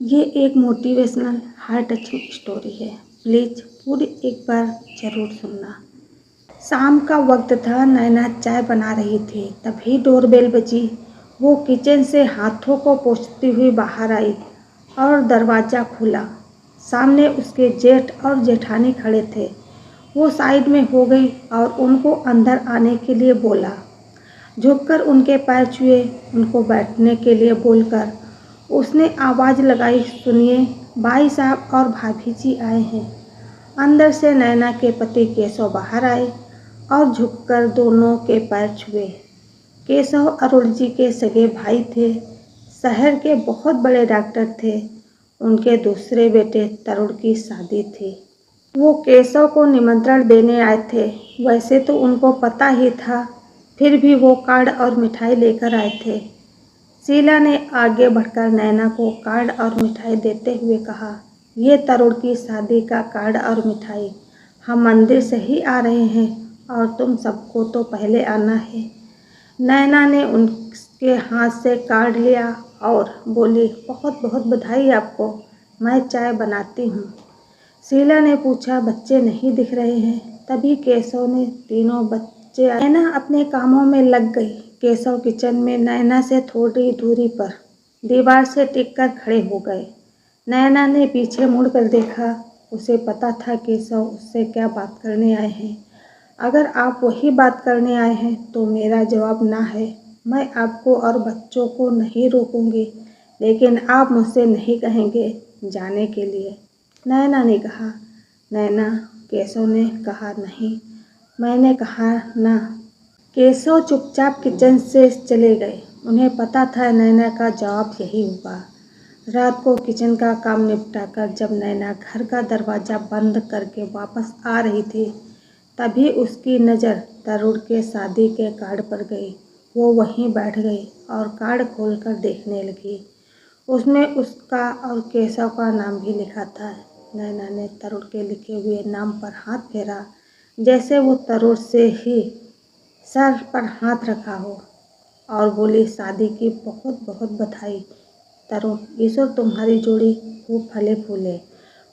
ये एक motivational heart touching story है। प्लीज़ पूरी एक बार ज़रूर सुनना। शाम का वक्त था, नैना चाय बना रही थी। तभी डोरबेल बजी। वो किचन से हाथों को पोंछती हुई बाहर आई और दरवाज़ा खुला। सामने उसके जेठ और जेठानी खड़े थे। वो साइड में हो गई और उनको अंदर आने के लिए बोला। झुककर उनके पैर छुए, उनको बैठने के लिए बोलकर उसने आवाज़ लगाई, सुनिए, भाई साहब और भाभी जी आए हैं। अंदर से नैना के पति केशव बाहर आए और झुककर दोनों के पैर छुए। केशव अरुण जी के सगे भाई थे, शहर के बहुत बड़े डॉक्टर थे। उनके दूसरे बेटे तरुण की शादी थी। वो केशव को निमंत्रण देने आए थे। वैसे तो उनको पता ही था, फिर भी वो कार्ड और मिठाई लेकर आए थे। शीला ने आगे बढ़कर नैना को कार्ड और मिठाई देते हुए कहा, ये तरुण की शादी का कार्ड और मिठाई। हम मंदिर से ही आ रहे हैं और तुम सबको तो पहले आना है। नैना ने उनके हाथ से कार्ड लिया और बोली, बहुत बहुत बधाई आपको, मैं चाय बनाती हूँ। शीला ने पूछा, बच्चे नहीं दिख रहे हैं। तभी केशव ने तीनों बच्चे नैना अपने कामों में लग गई। केशव किचन में नैना से थोड़ी दूरी पर दीवार से टिककर खड़े हो गए। नैना ने पीछे मुड़कर देखा। उसे पता था केशव उससे क्या बात करने आए हैं। अगर आप वही बात करने आए हैं तो मेरा जवाब ना है। मैं आपको और बच्चों को नहीं रोकूंगी, लेकिन आप मुझसे नहीं कहेंगे जाने के लिए। नैना ने कहा। नैना, केशव ने कहा, नहीं, मैंने कहा ना। केशव चुपचाप किचन से चले गए। उन्हें पता था नैना का जवाब यही होगा। रात को किचन का काम निपटाकर जब नैना घर का दरवाज़ा बंद करके वापस आ रही थी, तभी उसकी नज़र तरुण के शादी के कार्ड पर गई। वो वहीं बैठ गई और कार्ड खोलकर देखने लगी। उसमें उसका और केशव का नाम भी लिखा था। नैना ने तरुण के लिखे हुए नाम पर हाथ फेरा, जैसे वो तरुण से ही सर पर हाथ रखा हो, और बोली, शादी की बहुत बहुत बधाई तरुण, ईश्वर तुम्हारी जोड़ी खूब फले फूले।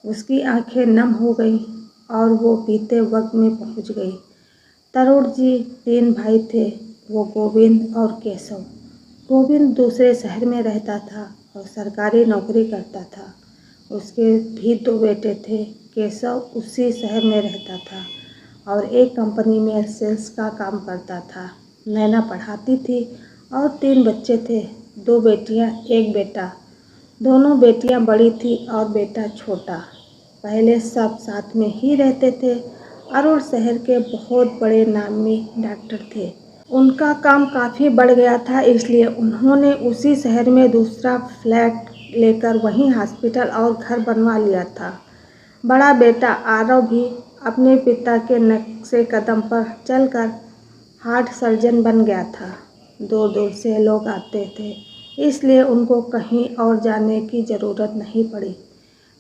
उसकी आंखें नम हो गईं और वो बीते वक्त में पहुंच गई। तरुण जी 3 भाई थे, वो गोविंद और केशव। गोविंद दूसरे शहर में रहता था और सरकारी नौकरी करता था। उसके भी 2 बेटे थे। केशव उसी शहर में रहता था और एक कंपनी में सेल्स का काम करता था। नैना पढ़ाती थी और 3 बच्चे थे, 2 बेटियां, 1 बेटा। दोनों बेटियां बड़ी थी और बेटा छोटा। पहले सब साथ में ही रहते थे। अरुण शहर के बहुत बड़े नामी डॉक्टर थे। उनका काम काफ़ी बढ़ गया था, इसलिए उन्होंने उसी शहर में दूसरा फ्लैट लेकर वहीं हॉस्पिटल और घर बनवा लिया था। बड़ा बेटा आरव भी अपने पिता के नक्शे कदम पर चलकर हार्ट सर्जन बन गया था। दूर दूर से लोग आते थे, इसलिए उनको कहीं और जाने की ज़रूरत नहीं पड़ी।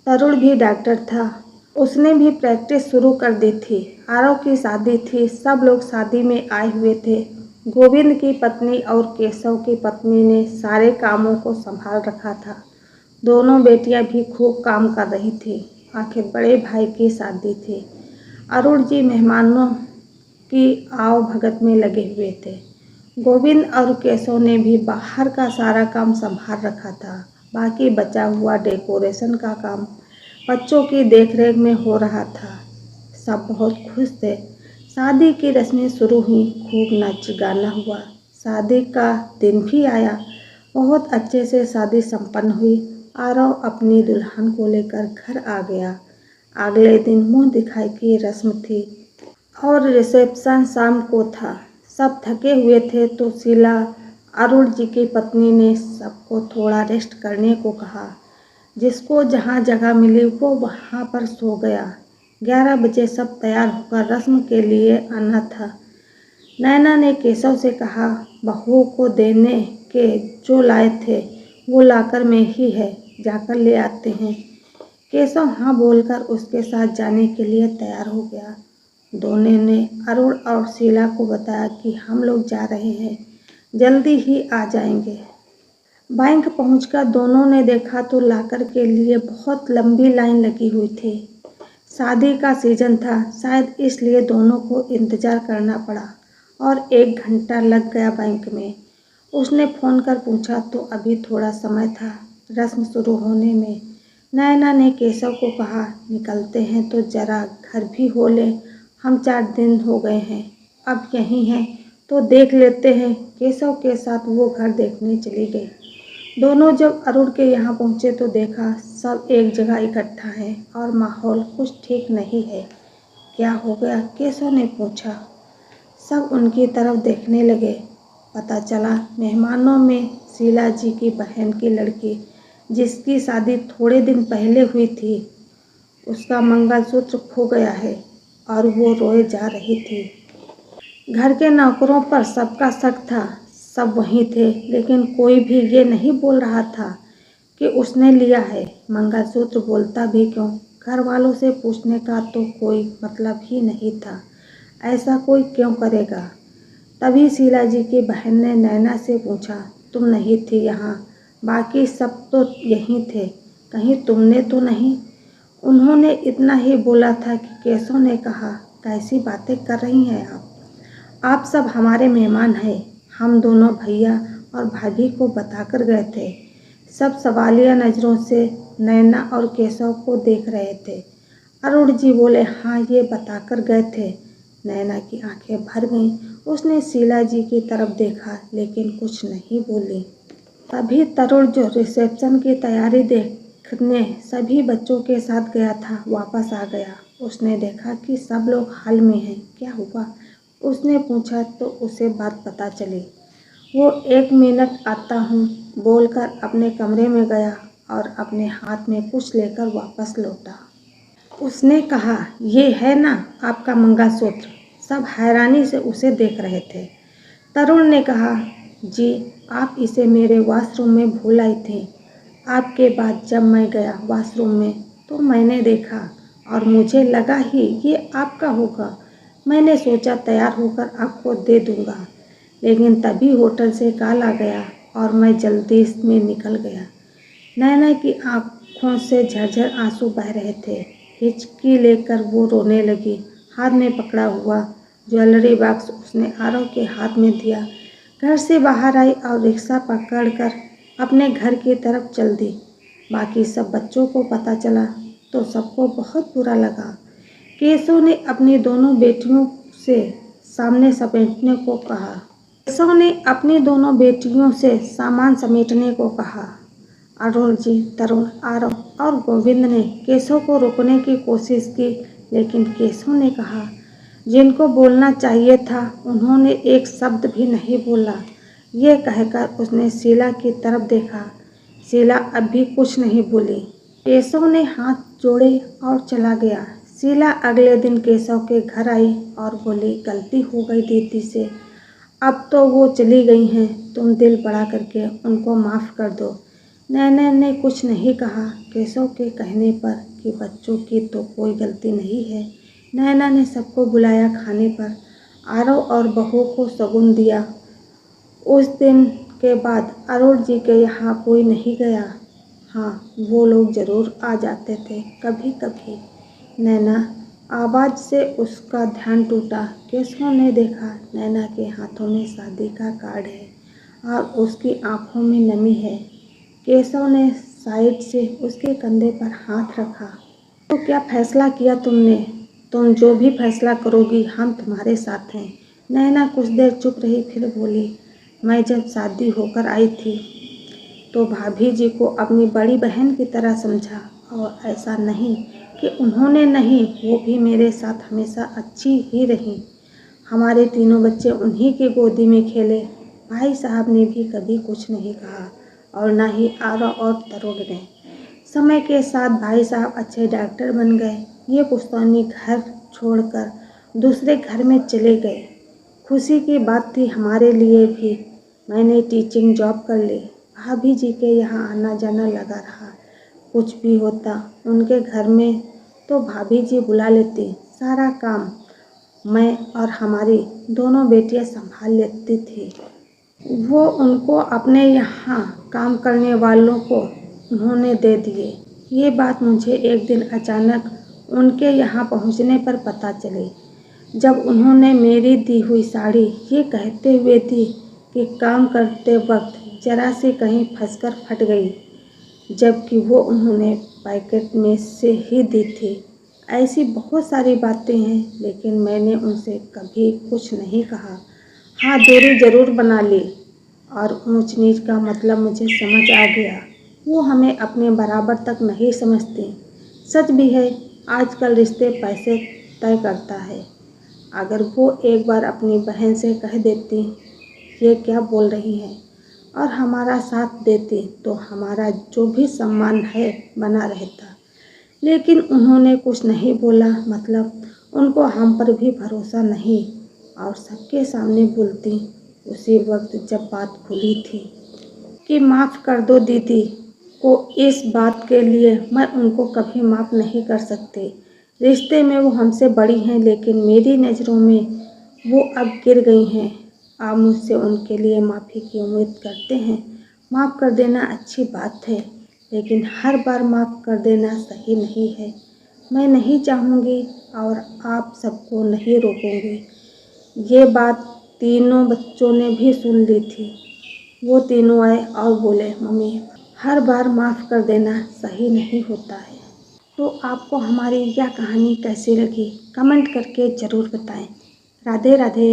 तरुण भी डॉक्टर था, उसने भी प्रैक्टिस शुरू कर दी थी। आरव की शादी थी, सब लोग शादी में आए हुए थे। गोविंद की पत्नी और केशव की पत्नी ने सारे कामों को संभाल रखा था। दोनों बेटियां भी खूब काम कर रही थी। आखिर बड़े भाई की शादी थी। अरुण जी मेहमानों की आव भगत में लगे हुए थे। गोविंद और केशव ने भी बाहर का सारा काम संभाल रखा था। बाकी बचा हुआ डेकोरेशन का काम बच्चों की देखरेख में हो रहा था। सब बहुत खुश थे। शादी की रस्में शुरू हुई, खूब नाच गाना हुआ। शादी का दिन भी आया। बहुत अच्छे से शादी संपन्न हुई। आरव अपनी दुल्हन को लेकर घर आ गया। अगले दिन मुंह दिखाई की रस्म थी और रिसेप्शन शाम को था। सब थके हुए थे तो शीला, अरुण जी की पत्नी, ने सबको थोड़ा रेस्ट करने को कहा। जिसको जहाँ जगह मिली वो वहाँ पर सो गया। 11 बजे सब तैयार होकर रस्म के लिए आना था। नैना ने केशव से कहा, बहू को देने के जो लाए थे वो लाकर में ही है, जाकर ले आते हैं। केशव हाँ बोलकर उसके साथ जाने के लिए तैयार हो गया। दोनों ने अरुण और शीला को बताया कि हम लोग जा रहे हैं, जल्दी ही आ जाएंगे। बैंक पहुंचकर दोनों ने देखा तो लॉकर के लिए बहुत लंबी लाइन लगी हुई थी। शादी का सीजन था, शायद इसलिए दोनों को इंतज़ार करना पड़ा और 1 घंटा लग गया बैंक में। उसने फ़ोन कर पूछा तो अभी थोड़ा समय था रस्म शुरू होने में। नैना ने केशव को कहा, निकलते हैं तो ज़रा घर भी हो लें, हम 4 दिन हो गए हैं, अब यहीं हैं तो देख लेते हैं। केशव के साथ वो घर देखने चली गई। दोनों जब अरुण के यहाँ पहुँचे तो देखा सब एक जगह इकट्ठा है और माहौल कुछ ठीक नहीं है। क्या हो गया? केशव ने पूछा। सब उनकी तरफ देखने लगे। पता चला मेहमानों में शीला जी की बहन की लड़की, जिसकी शादी थोड़े दिन पहले हुई थी, उसका मंगलसूत्र खो गया है और वो रोए जा रही थी। घर के नौकरों पर सबका शक था, सब वहीं थे, लेकिन कोई भी ये नहीं बोल रहा था कि उसने लिया है। मंगलसूत्र बोलता भी क्यों? घर वालों से पूछने का तो कोई मतलब ही नहीं था। ऐसा कोई क्यों करेगा? तभी शीला जी की बहन ने नैना से पूछा, तुम नहीं थी यहाँ, बाकी सब तो यहीं थे, कहीं तुमने तो नहीं? उन्होंने इतना ही बोला था कि केशव ने कहा, कैसी बातें कर रही हैं आप सब हमारे मेहमान हैं। हम दोनों भैया और भाभी को बताकर गए थे। सब सवालिया नज़रों से नैना और केशव को देख रहे थे। अरुण जी बोले, हाँ ये बताकर गए थे। नैना की आंखें भर गईं। उसने शीला जी की तरफ देखा लेकिन कुछ नहीं बोली। तभी तरुण जो रिसेप्शन की तैयारी देखने सभी बच्चों के साथ गया था, वापस आ गया। उसने देखा कि सब लोग हॉल में हैं। क्या हुआ? उसने पूछा तो उसे बात पता चली। वो 1 मिनट आता हूँ बोलकर अपने कमरे में गया और अपने हाथ में कुछ लेकर वापस लौटा। उसने कहा, ये है ना आपका मंगलसूत्र? सब हैरानी से उसे देख रहे थे। तरुण ने कहा, जी आप इसे मेरे वॉशरूम में भूल आई थी। आपके बाद जब मैं गया वॉशरूम में तो मैंने देखा और मुझे लगा ही ये आपका होगा। मैंने सोचा तैयार होकर आपको दे दूंगा, लेकिन तभी होटल से कॉल आ गया और मैं जल्दी में निकल गया। नैना की आंखों से झरझर आंसू बह रहे थे। हिचकी लेकर वो रोने लगी। हाथ में पकड़ा हुआ ज्वेलरी बॉक्स उसने आरव के हाथ में दिया। घर से बाहर आई और रिक्शा पकड़कर अपने घर की तरफ चल दी। बाकी सब बच्चों को पता चला तो सबको बहुत बुरा लगा। केशव ने अपनी दोनों बेटियों से सामने समेटने को कहा। केशव ने अपनी दोनों बेटियों से सामान समेटने को कहा। अरुण जी, तरुण, आरव और गोविंद ने केशव को रोकने की कोशिश की, लेकिन केशव ने कहा, जिनको बोलना चाहिए था उन्होंने एक शब्द भी नहीं बोला। ये कहकर उसने शीला की तरफ देखा। शीला अब भी कुछ नहीं बोली। केशव ने हाथ जोड़े और चला गया। शीला अगले दिन केशव के घर आई और बोली, गलती हो गई दीदी से, अब तो वो चली गई हैं, तुम दिल बड़ा करके उनको माफ़ कर दो। नैना ने कुछ नहीं कहा। केशव के कहने पर कि बच्चों की तो कोई गलती नहीं है, नैना ने सबको बुलाया खाने पर। आरव और बहू को शगुन दिया। उस दिन के बाद अरुण जी के यहाँ कोई नहीं गया। हाँ, वो लोग ज़रूर आ जाते थे कभी कभी। नैना, आवाज़ से उसका ध्यान टूटा। केशव ने देखा नैना के हाथों में शादी का कार्ड है और उसकी आंखों में नमी है। केशव ने साइड से उसके कंधे पर हाथ रखा। तो क्या फैसला किया तुमने? तुम जो भी फैसला करोगी हम तुम्हारे साथ हैं। नैना कुछ देर चुप रही, फिर बोली, मैं जब शादी होकर आई थी तो भाभी जी को अपनी बड़ी बहन की तरह समझा, और ऐसा नहीं कि उन्होंने नहीं, वो भी मेरे साथ हमेशा अच्छी ही रही। हमारे तीनों बच्चे उन्हीं की गोदी में खेले। भाई साहब ने भी कभी कुछ नहीं कहा और ना ही आरव और तरुण ने। समय के साथ भाई साहब अच्छे डॉक्टर बन गए। ये पुश्तौनी घर छोड़कर दूसरे घर में चले गए। खुशी की बात थी हमारे लिए भी। मैंने टीचिंग जॉब कर ली। भाभी जी के यहाँ आना जाना लगा रहा। कुछ भी होता उनके घर में तो भाभी जी बुला लेती। सारा काम मैं और हमारी दोनों बेटियां संभाल लेती थी। वो उनको अपने यहाँ काम करने वालों को उन्होंने दे दिए। ये बात मुझे एक दिन अचानक उनके यहाँ पहुँचने पर पता चली, जब उन्होंने मेरी दी हुई साड़ी ये कहते हुए दी कि काम करते वक्त जरा से कहीं फंसकर फट गई, जबकि वो उन्होंने पैकेट में से ही दी थी। ऐसी बहुत सारी बातें हैं, लेकिन मैंने उनसे कभी कुछ नहीं कहा। हाँ, दूरी ज़रूर बना ली और ऊंच नीच का मतलब मुझे समझ आ गया। वो हमें अपने बराबर तक नहीं समझती। सच भी है, आजकल रिश्ते पैसे तय करता है। अगर वो एक बार अपनी बहन से कह देती ये क्या बोल रही है और हमारा साथ देती, तो हमारा जो भी सम्मान है बना रहता। लेकिन उन्होंने कुछ नहीं बोला, मतलब उनको हम पर भी भरोसा नहीं, और सबके सामने बोलती उसी वक्त जब बात खुली थी कि माफ़ कर दो दीदी को, इस बात के लिए मैं उनको कभी माफ़ नहीं कर सकती। रिश्ते में वो हमसे बड़ी हैं, लेकिन मेरी नज़रों में वो अब गिर गई हैं। आप मुझसे उनके लिए माफ़ी की उम्मीद करते हैं। माफ़ कर देना अच्छी बात है, लेकिन हर बार माफ़ कर देना सही नहीं है। मैं नहीं चाहूँगी और आप सबको नहीं रोकूँगी। ये बात तीनों बच्चों ने भी सुन ली थी। वो तीनों आए और बोले, मम्मी हर बार माफ़ कर देना सही नहीं होता है। तो आपको हमारी यह कहानी कैसी लगी, कमेंट करके ज़रूर बताएं। राधे राधे।